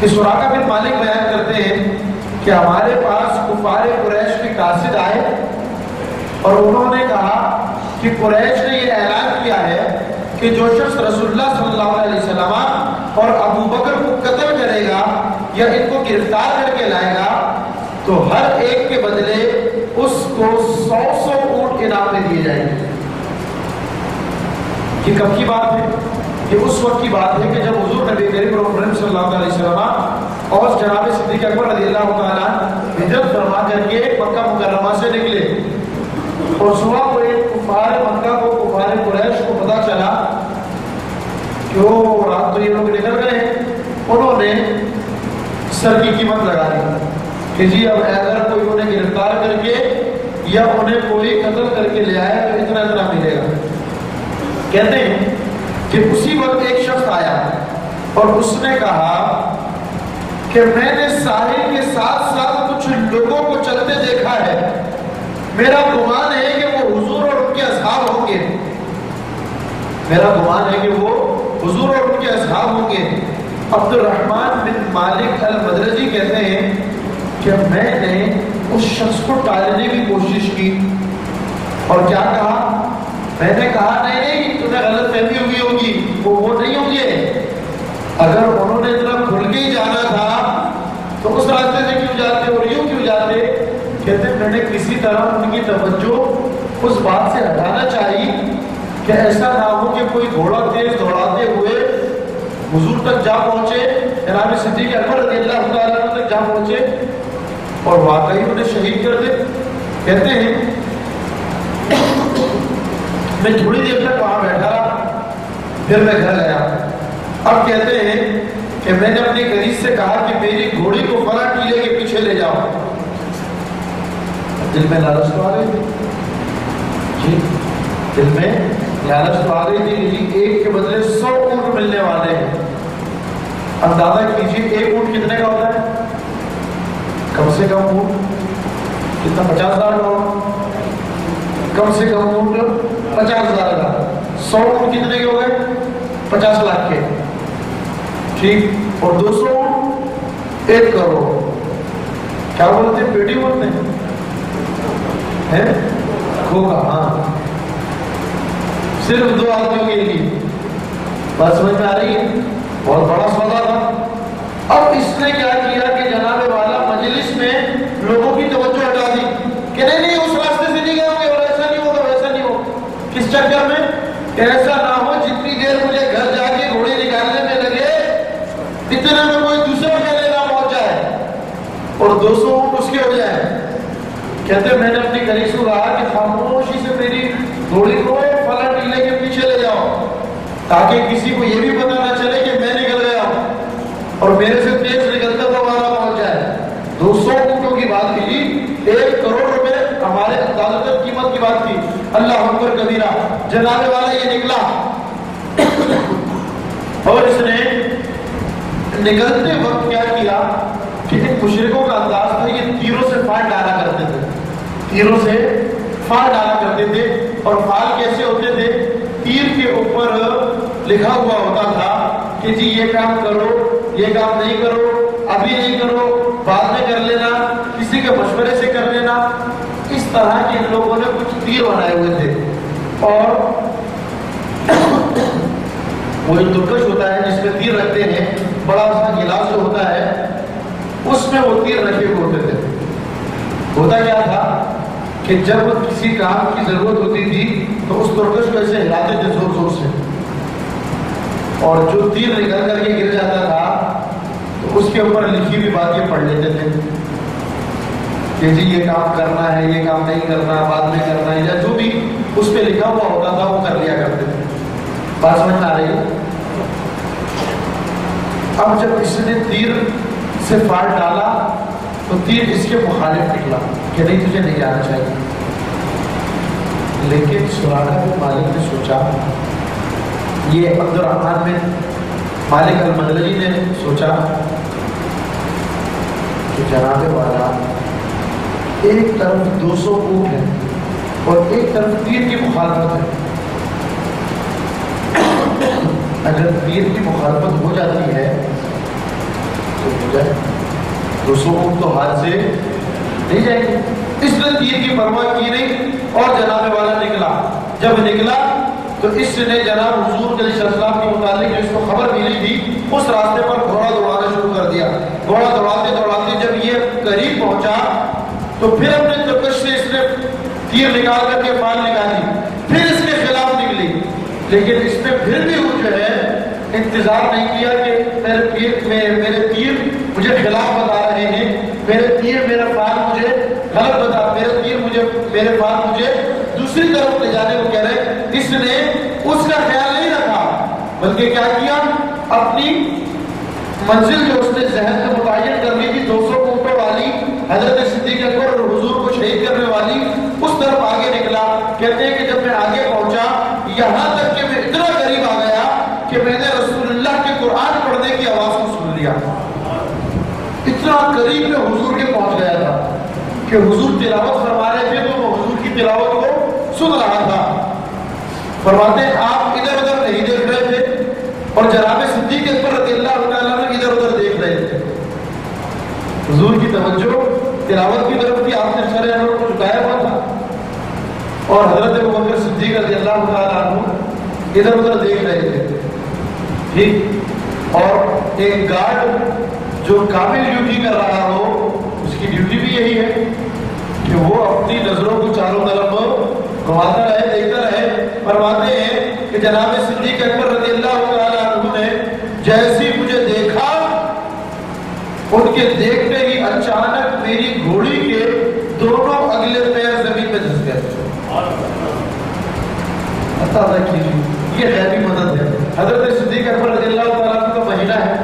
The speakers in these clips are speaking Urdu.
کہ سراقہ بن مالک بیان کرتے ہیں کہ ہمارے پاس کفار قریش کے قاصد آئے اور انہوں نے کہا کہ قریش نے یہ اعلان کیا ہے کہ جو شخص رسول اللہ صلی اللہ علیہ وسلم اور ابو بکر کو قتل کرے گا یا ان کو گرفتار کر کے لائے گا تو ہر ایک کے بدلے اس کو 100 اونٹ انعام میں دیے جائیں گے۔ یہ کب کی بات ہے؟ یہ اس وقت کی بات ہے کہ جب حضور نبی کریم صلی اللہ علیہ وسلم اور جناب صدیق اکبر رضی اللہ تعالیٰ ہجرت فرما کر کے مکہ مکرمہ سے نکلے اور صبح کو ایک کفار مکہ کو کفار قریش کو پتہ چلا کہ وہ رات تو یہ لوگ نکل گئے ہیں، انہوں نے سر کی قیمت لگا دی کہ جی اب اگر کوئی انہیں گرفتار کر کے یا انہیں کوئی قتل کر کے لے آیا تو اتنا اتنا ملے گا۔ کہتے ہیں کہ اسی وقت ایک شخص آیا اور اس نے کہا کہ میں نے ساحل کے ساتھ ساتھ کچھ لوگوں کو چلتے دیکھا ہے، میرا گمان ہے کہ وہ حضور اور ان کے اصحاب ہوں گے، میرا گمان ہے کہ وہ حضور اور ان کے اصحاب ہوں گے۔ عبد الرحمن بن مالک المدرجی کہتے ہیں کہ میں نے اس شخص کو ٹالنے کی کوشش کی اور کیا کہا؟ میں نے کہا نہیں تمہیں غلط فہمی ہوئی ہوگی، وہ نہیں ہوں گے، اگر انہوں نے اتنا کھل کے ہی جانا تھا تو اس راستے سے کیوں جاتے اور یوں کیوں جاتے؟ کہتے ہیں میں نے کسی طرح ان کی توجہ اس بات سے ہٹانا چاہیے کہ ایسا نہ ہو کہ کوئی گھوڑا تیز دوڑاتے ہوئے حضور تک جا پہنچے، جناب صدیق اکبر رضی اللہ تعالیٰ تک جا پہنچے اور واقعی انہیں شہید کر دے۔ کہتے ہیں میں تھوڑی دیر تک وہاں بیٹھا رہا، پھر میں گھر گیا۔ اب کہتے ہیں کہ میں نے اپنی کنیز سے کہا کہ میری گھوڑی کو فلاں ٹیلے کے پیچھے لے جاؤ۔ دل میں لالچ تو آ گئی تھی جی، دل میں لالچ تو آ گئی تھی جی، ایک کے بدلے 100 اونٹ ملنے والے ہیں۔ اندازہ کیجیے ایک اونٹ کتنے کا ہوتا ہے؟ کم سے کم اونٹ کتنا؟ 50,000 کا، کم سے کم اونٹ 50,000 کا، 100 اونٹ کتنے کے ہو گئے؟ 50 لاکھ کے، ٹھیک، اور 200 اونٹ 1 کروڑ۔ کیا بولتے ہیں؟ پیٹی بولتے ہیں کھوگا، ہاں، صرف 2 آدمیوں کے لیے۔ بات سمجھ میں آ رہی ہے؟ بہت بڑا سودا تھا۔ اب اس نے کیا کیا کہ جناب والا مجلس میں لوگوں کی توجہ ہٹا دی کہ نہیں اس راستے سے نہیں گئے ہوں گے اور ایسا نہیں ہوگا ویسا نہیں ہوگا۔ کس چکر میں؟ کہ ایسا نہ ہو جتنی دیر مجھے گھر جا کے گھوڑی نکالنے میں لگے اتنے میں کوئی دوسرا میلے نہ پہنچ جائے اور 200 اونٹ اس کے ہو جائے۔ کہتے میں نے اپنی کنیز کو کہا کہ خاموشی سے میری گھوڑی کو فلاں ٹیلے کے پیچھے لے جاؤ تاکہ کسی کو یہ بھی پتہ نہ چلے کہ میں نکل گیا ہوں اور میرے سے تیز نکلتا تو ہمارا پہنچ جائے۔ 200 اونٹوں کی بات کی، 1 کروڑ روپے ہمارے عدالت قیمت کی بات کی۔ اللہ اکبر کبیرہ، جناب والا یہ نکلا اور اس نے نکلتے وقت کیا کیا کہ ان مشرکوں کا انداز تھا یہ تیروں سے فال ڈالا کرتے تھے، تیروں سے فال ڈالا کرتے تھے، اور فال کیسے ہوتے تھے؟ تیر کے اوپر لکھا ہوا ہوتا تھا کہ جی یہ کام کرو، یہ کام نہیں کرو، ابھی نہیں کرو، بعد میں کر لینا، کسی کے مشورے سے کر لینا۔ اس طرح کے ان لوگوں نے کچھ تیر بنائے ہوئے تھے، اور وہ جو ترکش ہوتا ہے جس میں تیر رکھتے ہیں، بڑا سا گلاس جو ہوتا ہے اس میں وہ تیر رکھے ہوئے ہوتے تھے۔ ہوتا کیا تھا کہ جب کسی کام کی ضرورت ہوتی تھی تو اس ترکش کو ایسے ہلاتے تھے زور زور سے، اور جو تیر نکل کر کے گر جاتا تھا تو اس کے اوپر لکھی ہوئی باتیں پڑھ لیتے تھے کہ جی یہ کام کرنا ہے، یہ کام نہیں کرنا، بعد میں کرنا ہے، یا جو بھی اس پہ لکھا ہوا ہوتا تھا وہ کر لیا کرتے تھے۔ بات سمجھ میں آ رہی ہے؟ اب جب اس نے تیر سے فال ڈالا تو تیر اس کے مخالف نکلا کہ نہیں تجھے نہیں جانا چاہیے، لیکن سراقہ بن مالک نے سوچا، یہ عبد الرحمن بن مالک المدلجی نے سوچا کہ جناب والا ایک طرف 200 اونٹ ہے اور ایک طرف تیر کی مخالفت ہے، اگر تیر کی مخالفت ہو جاتی ہے تو جائے، 200 اونٹ تو ہاتھ سے نہیں جائے گی. اس نے تیر کی پرواہ کی نہیں اور جناب والا نکلا. جب نکلا تو اس نے جناب حضور کے علیہ السلام کے متعلق جس کو خبر ملی تھی اس راستے پر گھوڑا دوڑانا شروع کر دیا. گھوڑا دوڑاتے دوڑاتے جب یہ قریب پہنچا تو پھر اپنے ترکش سے اس نے تیر نکال کر کے فال نکالی، پھر اس کے خلاف نکلی. لیکن اس نے پھر بھی وہ جو ہے انتظار نہیں کیا کہ میرے تیر مجھے خلاف بتا رہے ہیں، میرا فال مجھے غلط بتا، میرے فال مجھے دوسری طرف لے جانے کو کہہ رہے. اس نے اس کا خیال نہیں رکھا بلکہ کیا کیا، اپنی منزل جو اس نے ذہن میں متعین کر لی تھی 200 اونٹوں والی، حضرت صدیق اکبر اور حضور کو شہید کرنے والی، اس طرف آگے نکلا. کہتے ہیں کہ جب میں آگے پہنچا یہاں تک کہ میں اتنا قریب آ گیا کہ میں نے رسول اللہ کے قرآن پڑھنے کی آواز کو سن لیا. اتنا قریب میں حضور کے پہنچ گیا تھا کہ حضور تلاوت فرما رہے تھے تو وہ حضور کی تلاوت کو سن رہا تھا. فرماتے ہیں آپ ادھر ادھر نہیں دیکھ رہے تھے اور جناب صدیق اکبر رضی اللہ تعالیٰ عنہ ادھر ادھر دیکھ رہے تھے. حضور کی توجہ تلاوت کی طرف تھی، آپ نے سر انور کو جھکایا ہوا تھا اور حضرت ابوبکر صدیق رضی اللہ تعالیٰ عنہ ادھر ادھر دیکھ رہے تھے. ٹھیک، اور ایک گارڈ جو کامل ڈیوٹی کر رہا ہو اس کی ڈیوٹی بھی یہی ہے کہ وہ اپنی نظروں کو چاروں طرف گھماتا رہے، دیکھتا رہے. فرماتے ہیں کہ جناب صدیق اکبر رضی اللہ تعالیٰ عنہ نے جیسی مجھے دیکھا، ان کے دیکھتے ہی اچانک میری گھوڑی کے دونوں اگلے پیر زمین میں دھس گئے. یہ غیبی مدد ہے. حضرت صدیق اکبر رضی اللہ تعالیٰ عنہ کا مہینہ ہے،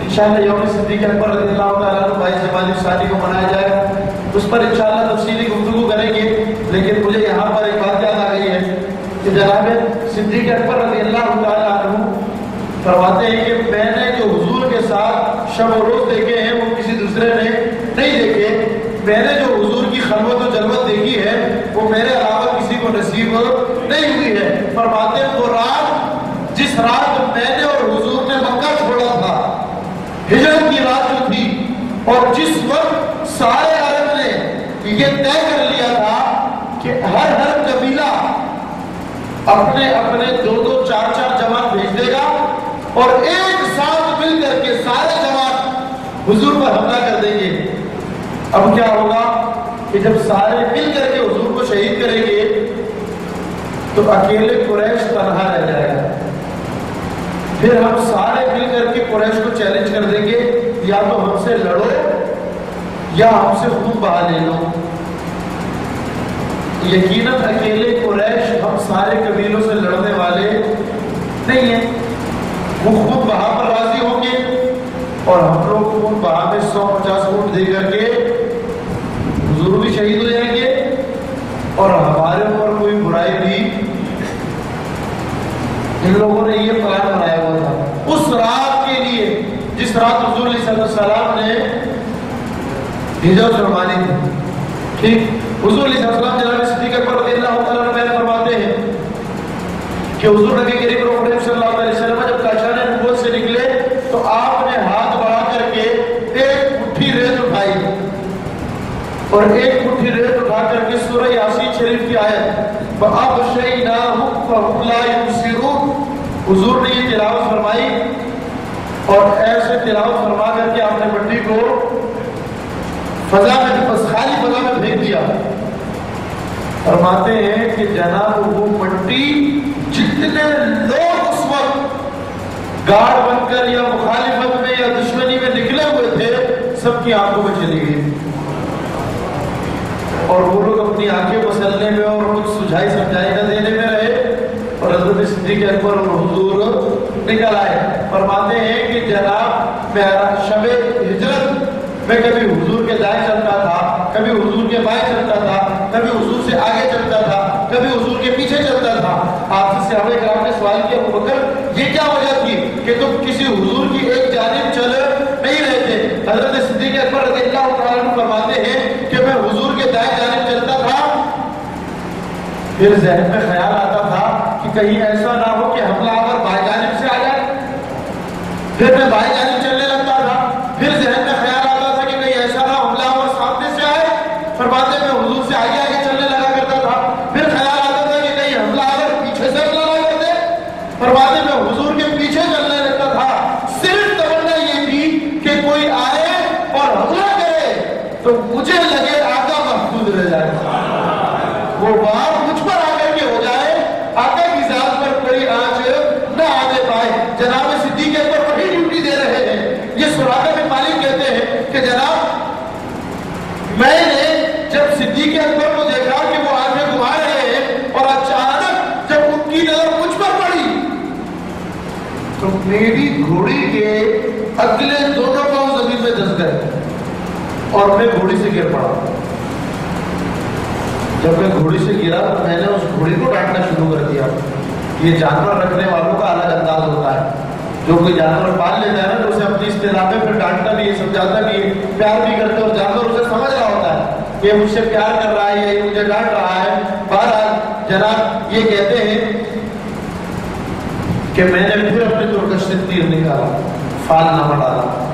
انشاءاللہ یوم صدیق اکبر رضی اللہ تعالیٰ عنہ 22 جمادی ثانی کو منایا جائے گا. اس پر انشاءاللہ تفصیلی گفتگو کریں گے. لیکن مجھے یہاں پر ایک بات یاد آ گئی ہے کہ جناب صدیق اکبر رضی اللہ تعالیٰ عنہ فرماتے ہیں کہ میں نے جو حضور کے ساتھ شب و روز دیکھے ہیں وہ کسی دوسرے نے نہیں دیکھے. میں نے جو حضور کی خلوت و جلوت دیکھی ہے وہ میرے علاوہ کسی کو نصیب نہیں ہوئی ہے. فرماتے ہیں وہ رات جس رات میں نے اور حضور نے مکہ چھوڑا تھا، ہجرت کی رات جو تھی، اور جس وقت سارے عرب نے یہ طے کر لیا تھا کہ ہر قبیلہ اپنے اپنے 2-2 4-4 جماعت بھیج دے گا اور ایک ساتھ مل کر کے سارے جماعت حضور پر حملہ کر دیں گے. اب کیا ہوگا کہ جب سارے مل کر کے حضور کو شہید کریں گے تو اکیلے قریش تنہا رہ جائے گا. پھر ہم سارے مل کر کے قریش کو چیلنج کر دیں گے یا تو ہم سے لڑو یا ہم سے خون بہا لے لو. یقیناً اکیلے قریش ہم سارے قبیلوں سے لڑنے والے نہیں ہیں. وہ خون بہا پر راضی ہوں گے اور ہم لوگ خون بہا میں 150 اونٹ دے کر کے حضور بھی شہید ہو جائیں گے اور ہمارے اوپر کوئی برائی بھی. ان لوگوں نے یہ پلان بنایا ہوا تھا اس رات کے لیے جس رات حضور صلی اللہ علیہ وسلم نے ہجرت فرمانی تھی. ٹھیک، حضور علیہ السلام جناب صدیق اکبر رضی اللہ تعالیٰ عنہ فرماتے ہیں کہ حضور نبی کریم صلی اللہ علیہ وسلم جب کاشان نبوت سے نکلے تو آپ نے ہاتھ بڑھا کر کے ایک مٹھی ریت اٹھائی اور ایک مٹھی ریت اٹھا کر کے سورہ یاسین شریف کی آیت فَأَغْشَيْنَاهُمْ فَهُمْ لَا يُبْصِرُونَ حضور نے یہ تلاوت فرمائی اور ایسے تلاوت فرما کر کے آپ نے مٹی کو فضا میں بس خالی فضا میں پھینک دیا. فرماتے ہیں کہ جناب وہ مٹی جتنے لوگ اس وقت گارڈ بن کر یا مخالفت میں یا دشمنی میں نکلے ہوئے تھے سب کی آنکھوں میں چلی گئی اور وہ لوگ اپنی آنکھیں مسلنے میں اور کچھ سجھائی سمجھائی نہ دینے میں رہے اور حضرت صدیق اکبر اور حضور نکل آئے. فرماتے ہیں کہ جناب میرا شب ہجرت میں کبھی حضور کے دائیں چلتا تھا، کبھی حضور کے بائیں چلتا تھا، کبھی حضور سے آگے چلتا تھا، کبھی حضور کے پیچھے چلتا تھا. آپ سے صحابہ کرام نے سوال کیا ابو بکر یہ کیا وجہ تھی کہ تم کسی حضور کی ایک جانب چل نہیں رہے تھے؟ حضرت صدیق اکبر رضی اللہ تعالیٰ عنہ فرماتے ہیں کہ میں حضور کے دائیں جانب چلتا تھا، پھر ذہن میں خیال آتا تھا کہ کہیں ایسا نہ ہو کہ حملہ آور بائیں جانب سے آ جائے، پھر میں بائیں جانب چلنے لگتا تھا، پھر ذہن میں تو مجھے لگے آقا محفوظ رہ جائے، وہ بات مجھ پر آ کر کے ہو جائے، آقا کی ذات پر کوئی آنچ نہ آنے پائے۔ جناب صدیق اکبر وہی ڈیوٹی دے رہے ہیں۔ یہ سراقہ بن مالک کہتے ہیں کہ جناب میں نے جب صدیق اکبر کو دیکھا کہ وہ آنکھیں گھما رہے ہیں اور اچانک جب ان کی نظر مجھ پر پڑی تو میری گھوڑی کے اگلے دونوں پاؤں زمین میں دھس گئے اور میں گھوڑی سے گر پڑا۔ جب میں گھوڑی سے گرا تو میں نے اس گھوڑی کو ڈانٹنا شروع کر دیا۔ یہ جانور رکھنے والوں کا الگ انداز ہوتا ہے، جو کوئی جانور پال لیتا ہے نا تو اسے اپنی اصطلاح میں پھر ڈانٹنا بھی ہے، سمجھاتا بھی ہے، پیار بھی کرتے، اور جانور اسے سمجھ رہا ہوتا ہے کہ یہ مجھ سے پیار کر رہا ہے یا یہ مجھے ڈانٹ رہا ہے۔ بہرحال جناب یہ کہتے ہیں کہ میں نے پھر اپنے ترکش سے تیر نکالا، فال نہ ڈالا۔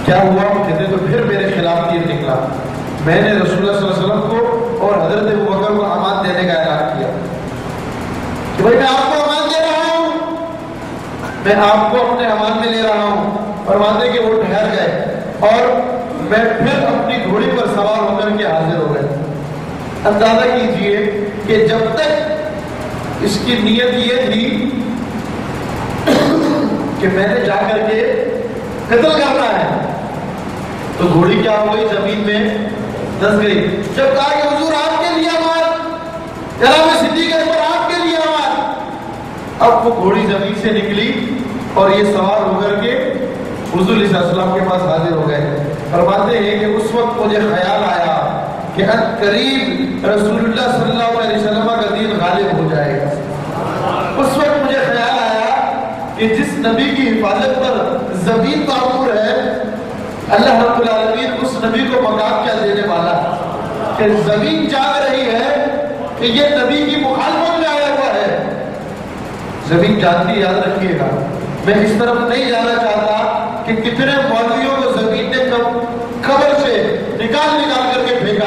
کیا ہوا؟ وہ کہتے تو پھر میرے خلاف تیر نکلا۔ میں نے رسول اللہ صلی اللہ علیہ وسلم کو اور حضرت ابوبکر کو امان دینے کا اعلان کیا کہ بھائی میں آپ کو امان دے رہا ہوں، میں آپ کو اپنے امان میں لے رہا ہوں۔ فرماتے کہ وہ ٹھہر گئے اور میں پھر اپنی گھوڑی پر سوار ہو کر کے حاضر ہو گئے۔ اندازہ کیجئے کہ جب تک اس کی نیت یہ تھی کہ میں نے جا کر کے قتل کرنا ہے، تو گھوڑی کیا ہو گئی؟ زمین میں دھس گئی۔ جب کہا کہ حضور آپ کے لیے امان، جناب صدیق اکبر آپ کے لیے امان، اب وہ گھوڑی زمین سے نکلی اور یہ سوار ہو کر کے حضور صلی اللہ علیہ وسلم کے پاس حاضر ہو گئے۔ فرماتے ہیں کہ اس وقت مجھے خیال آیا کہ قریب رسول اللہ صلی اللہ علیہ وسلم کا دین غالب ہو جائے گا۔ اس وقت مجھے خیال آیا کہ جس نبی کی حفاظت پر زمین معمور ہے، اللہ رب العالمین اس نبی کو مقام کیا دینے والا ہے کہ زمین جان رہی ہے کہ یہ نبی کی مخالفت میں آیا ہوا ہے۔ زمین جانتی، یاد رکھیے گا، میں اس طرف نہیں جانا چاہتا کہ کتنے مولویوں کو زمین نے قبر سے نکال کر کے پھینکا۔